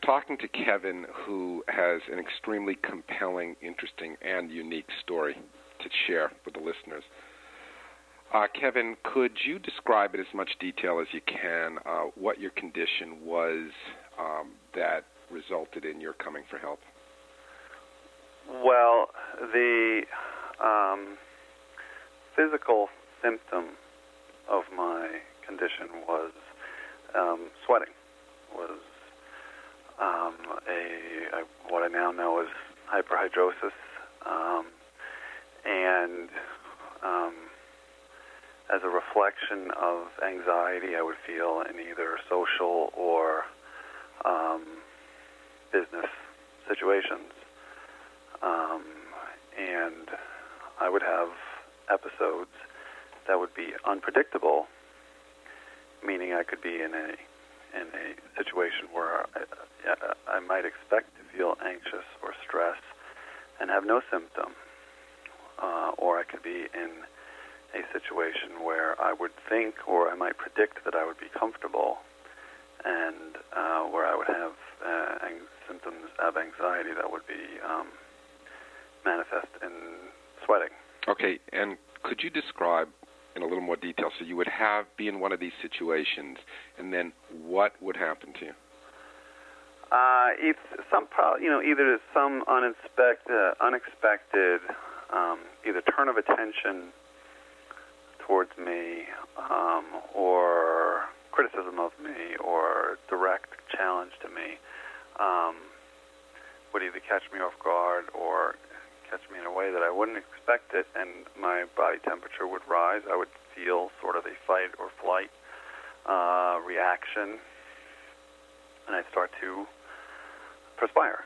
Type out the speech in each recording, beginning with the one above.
talking to Kevin, who has an extremely compelling, interesting, and unique story to share with the listeners. Kevin, could you describe in as much detail as you can what your condition was that resulted in your coming for help? Well, the physical symptom of my condition was sweating. Was what I now know as hyperhidrosis, and as a reflection of anxiety I would feel in either social or business situations. And I would have episodes that would be unpredictable, meaning I could be in a situation where I might expect to feel anxious or stress and have no symptom, or I could be in a situation where I would think or I might predict that I would be comfortable, and where I would have symptoms of anxiety that would be manifest in sweating. Okay, and could you describe in a little more detail? So you would be in one of these situations, and then what would happen to you? It's either some unexpected either turn of attention towards me, or criticism of me, or direct challenge to me, would either catch me off guard or catch me in a way that I wouldn't expect it, and my body temperature would rise. I would feel sort of a fight or flight reaction, and I'd start to perspire.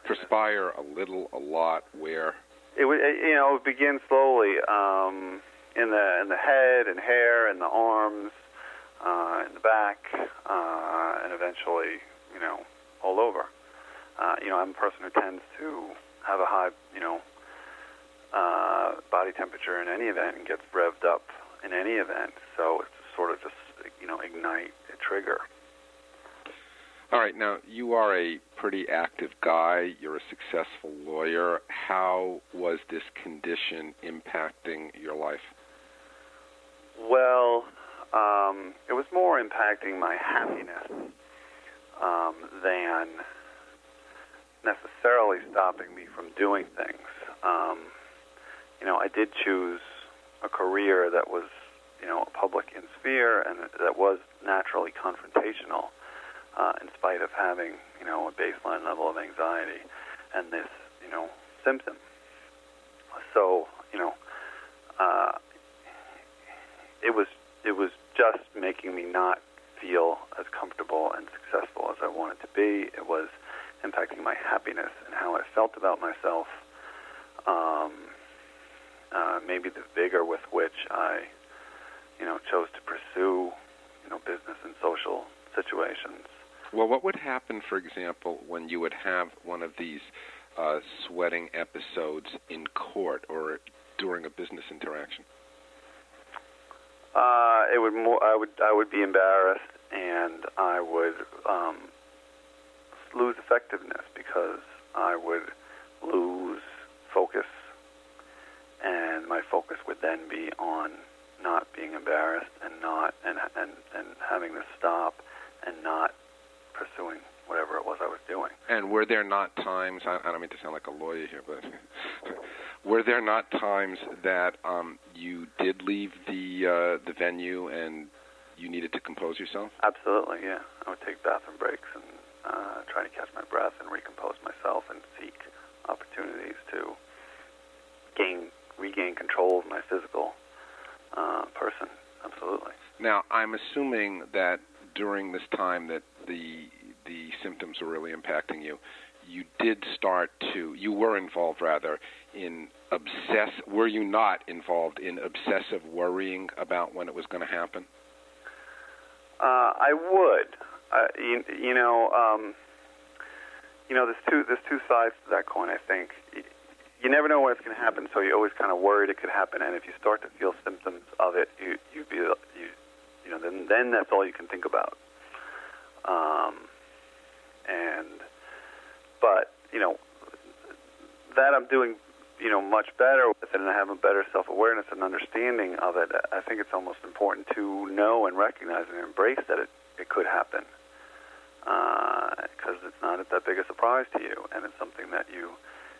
Perspire a little, a lot, where? It would, it would begin slowly in the head and hair and the arms, in the back, and eventually, all over. I'm a person who tends to have a high, body temperature in any event and gets revved up in any event. So it's sort of just, ignite a trigger. All right. Now, you are a pretty active guy. You're a successful lawyer. How was this condition impacting your life? Well, it was more impacting my happiness than necessarily stopping me from doing things. I did choose a career that was, public in sphere, and that was naturally confrontational, in spite of having, a baseline level of anxiety and this, symptom. So, it was just making me not feel as comfortable and successful as I wanted to be. It was impacting my happiness and how I felt about myself. Maybe the vigor with which I, chose to pursue, business and social situations. Well, what would happen, for example, when you would have one of these sweating episodes in court or during a business interaction? I would be embarrassed, and I would lose effectiveness because I would lose focus, and my focus would then be on not being embarrassed and having to stop and not pursuing whatever it was I was doing. And were there not times, I don't mean to sound like a lawyer here, but were there not times that you did leave the venue and you needed to compose yourself? Absolutely, yeah. I would take bathroom breaks and try to catch my breath and recompose myself and seek opportunities to regain control of my physical person. Absolutely. Now, I'm assuming that during this time that the symptoms were really impacting you, you were involved rather in were you not involved in obsessive worrying about when it was going to happen? I would. There's two sides to that coin, I think. You never know when it's going to happen, so you're always kind of worried it could happen, and if you start to feel symptoms of it, then that's all you can think about. But, that I'm doing, much better with it, and I have a better self-awareness and understanding of it. I think it's almost important to know and recognize and embrace that it could happen, because it's not that big a surprise to you, and it's something that you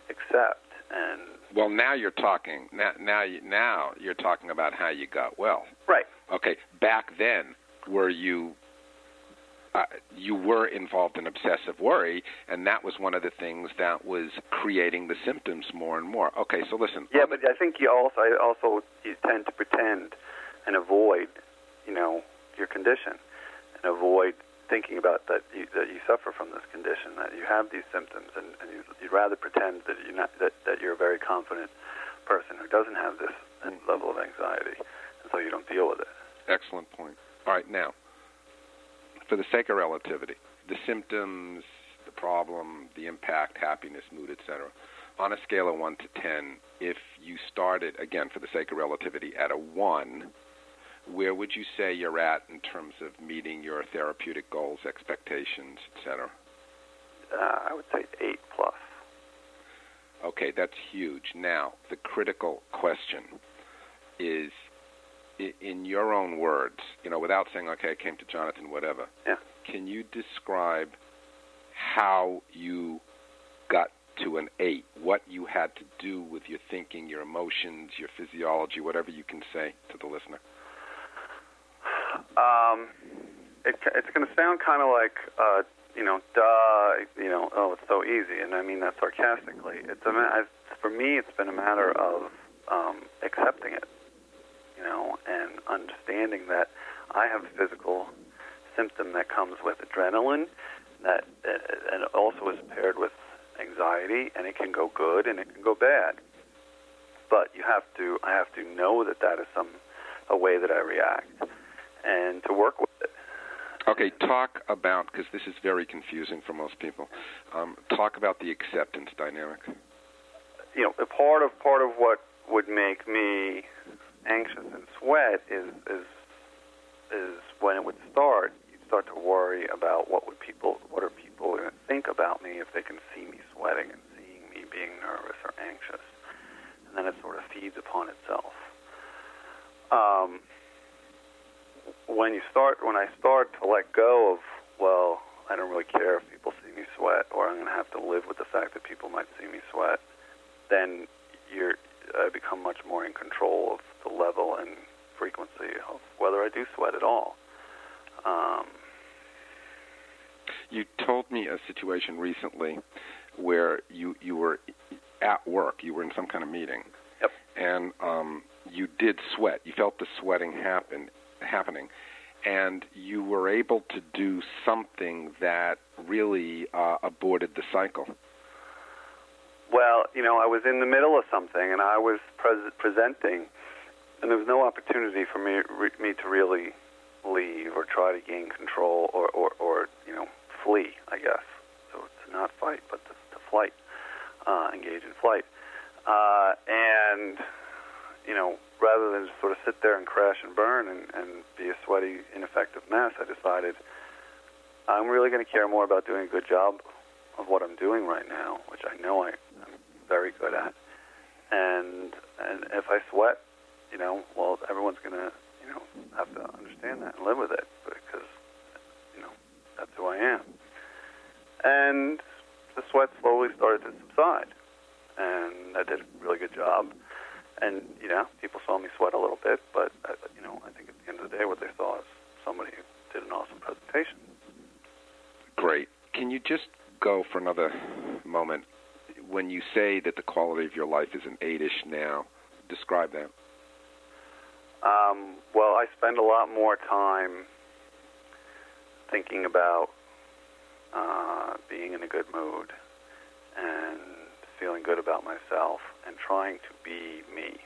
accept. And well, now you're talking. Now you're talking about how you got well. Right. Okay. Back then, were you were involved in obsessive worry, and that was one of the things that was creating the symptoms more and more. Okay, so listen. Yeah, but I think you tend to pretend and avoid, your condition, and avoid thinking about that you suffer from this condition, that you have these symptoms, and you'd rather pretend that that you're a very confident person who doesn't have this level of anxiety, and so you don't deal with it. Excellent point. All right, now, for the sake of relativity, the symptoms, the problem, the impact, happiness, mood, etc., on a scale of 1 to 10, if you started, again, for the sake of relativity, at a 1, where would you say you're at in terms of meeting your therapeutic goals, expectations, etc.? I would say 8 plus. Okay, that's huge. Now, the critical question is, in your own words, without saying, okay, I came to Jonathan, whatever, yeah. Can you describe how you got to an 8, what you had to do with your thinking, your emotions, your physiology, whatever you can say to the listener? It's going to sound kind of like, oh, it's so easy, and I mean that sarcastically. For me, it's been a matter of accepting it, and understanding that I have a physical symptom that comes with adrenaline, and also is paired with anxiety, and it can go good and it can go bad. But I have to know that is a way that I react, and to work with it. Okay, talk about, because this is very confusing for most people, talk about the acceptance dynamic. Part of what would make me anxious and sweat is when it would start. You'd start to worry about what are people going to think about me if they can see me sweating and seeing me being nervous or anxious, and then it sort of feeds upon itself. When I start to let go of, well, I don't really care if people see me sweat, or I'm going to have to live with the fact that people might see me sweat, then I become much more in control of the level and frequency of whether I do sweat at all. You told me a situation recently where you were at work, you were in some kind of meeting, yep. And you did sweat. You felt the sweating happening, and you were able to do something that really aborted the cycle. Well, I was in the middle of something, and I was presenting, and there was no opportunity for me to really leave or try to gain control or flee, I guess. So to not fight, but to flight, engage in flight. And, rather than just sort of sit there and crash and burn and be a sweaty, ineffective mess, I decided I'm really going to care more about doing a good job of what I'm doing right now, which I know I'm very good at. And if I sweat, well, everyone's going to, have to understand that and live with it, because, that's who I am. And the sweat slowly started to subside, and I did a really good job. And, people saw me sweat a little bit, but, I think at the end of the day what they saw is somebody who did an awesome presentation. Great. Can you just go for another moment? When you say that the quality of your life is an 8-ish now, describe that. Well, I spend a lot more time thinking about being in a good mood and feeling good about myself and trying to be me.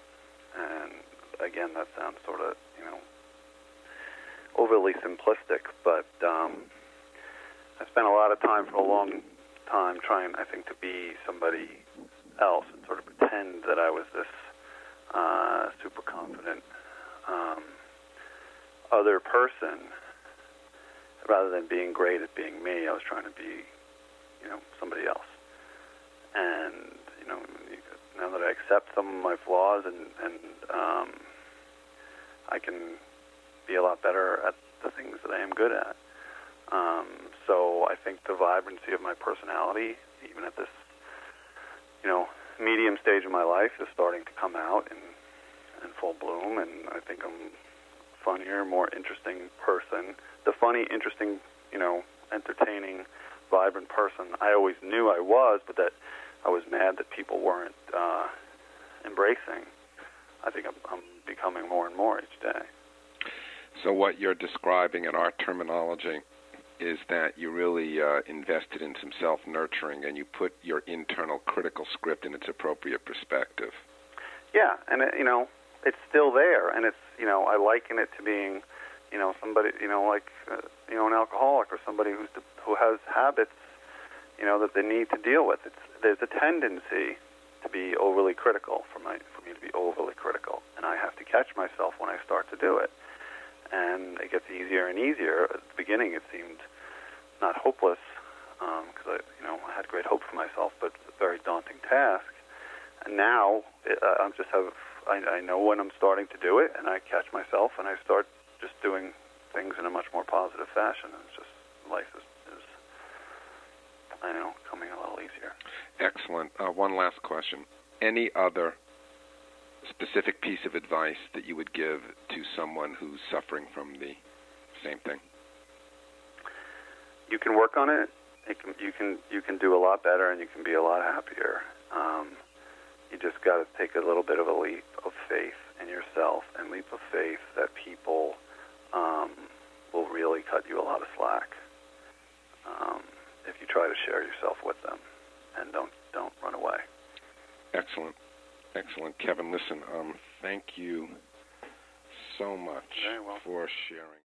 And again, that sounds sort of, overly simplistic, but I spent a lot of time for a long time trying, I think, to be somebody else and sort of pretend that I was this super confident other person, rather than being great at being me. I was trying to be flaws, and I can be a lot better at the things that I am good at. So I think the vibrancy of my personality, even at this, medium stage of my life, is starting to come out in full bloom, and I think I'm a funnier, more interesting person. The funny, interesting, entertaining, vibrant person I always knew I was, but that I was mad that people weren't embracing. I think I'm becoming more and more each day. So what you're describing in our terminology is that you really invested in some self-nurturing, and you put your internal critical script in its appropriate perspective. Yeah, and it's still there, and it's I liken it to being somebody like an alcoholic, or somebody who has habits that they need to deal with. There's a tendency to be overly critical for me to be overly critical, and I have to catch myself when I start to do it. And it gets easier and easier. At the beginning, it seemed not hopeless, because I had great hope for myself, but a very daunting task. And now I know when I'm starting to do it, and I catch myself, and I start just doing things in a much more positive fashion. And it's just life is coming a little easier. Excellent. One last question. Any other specific piece of advice that you would give to someone who's suffering from the same thing? You can work on it. You can do a lot better, and you can be a lot happier. You just got to take a little bit of a leap of faith in yourself, and leap of faith that people will really cut you a lot of slack if you try to share yourself with them, and don't run away. Excellent. Kevin, listen, thank you so much for sharing.